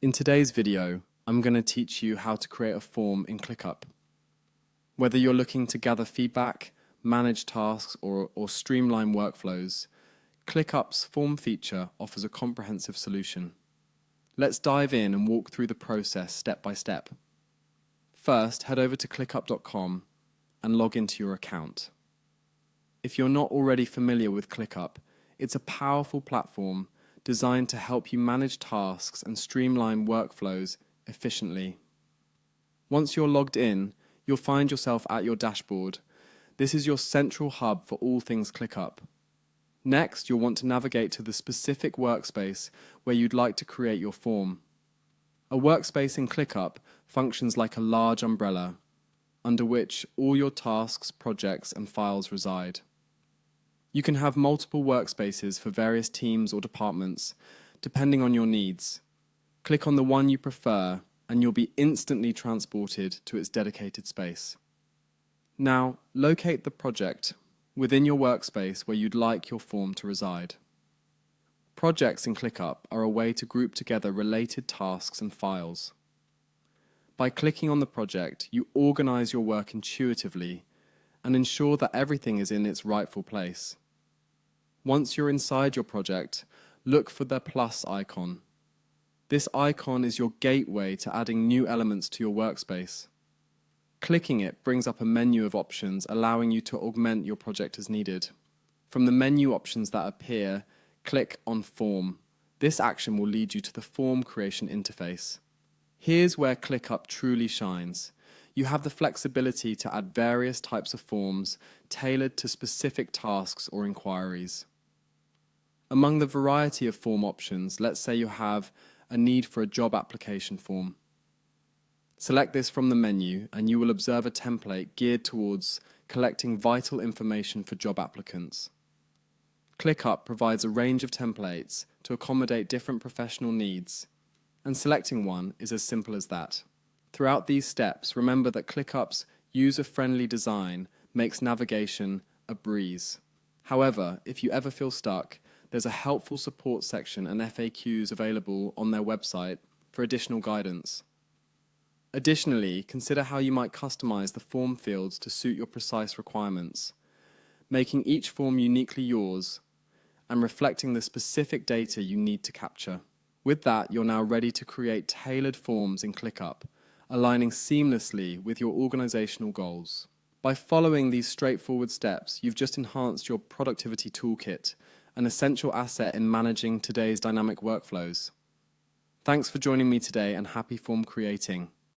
In today's video, I'm going to teach you how to create a form in ClickUp. Whether you're looking to gather feedback, manage tasks, or streamline workflows, ClickUp's form feature offers a comprehensive solution. Let's dive in and walk through the process step by step. First, head over to clickup.com and log into your account. If you're not already familiar with ClickUp, it's a powerful platform designed to help you manage tasks and streamline workflows efficiently. Once you're logged in, you'll find yourself at your dashboard. This is your central hub for all things ClickUp. Next, you'll want to navigate to the specific workspace where you'd like to create your form. A workspace in ClickUp functions like a large umbrella, under which all your tasks, projects, and files reside. You can have multiple workspaces for various teams or departments, depending on your needs. Click on the one you prefer, and you'll be instantly transported to its dedicated space. Now, locate the project within your workspace where you'd like your form to reside. Projects in ClickUp are a way to group together related tasks and files. By clicking on the project, you organize your work intuitively and ensure that everything is in its rightful place. Once you're inside your project, look for the plus icon. This icon is your gateway to adding new elements to your workspace. Clicking it brings up a menu of options, allowing you to augment your project as needed. From the menu options that appear, click on Form. This action will lead you to the form creation interface. Here's where ClickUp truly shines. You have the flexibility to add various types of forms tailored to specific tasks or inquiries. Among the variety of form options, let's say you have a need for a job application form. Select this from the menu and you will observe a template geared towards collecting vital information for job applicants. ClickUp provides a range of templates to accommodate different professional needs, and selecting one is as simple as that. Throughout these steps, remember that ClickUp's user-friendly design makes navigation a breeze. However, if you ever feel stuck, there's a helpful support section and FAQs available on their website for additional guidance. Additionally, consider how you might customize the form fields to suit your precise requirements, making each form uniquely yours and reflecting the specific data you need to capture. With that, you're now ready to create tailored forms in ClickUp, aligning seamlessly with your organizational goals. By following these straightforward steps, you've just enhanced your productivity toolkit, an essential asset in managing today's dynamic workflows. Thanks for joining me today and happy form creating.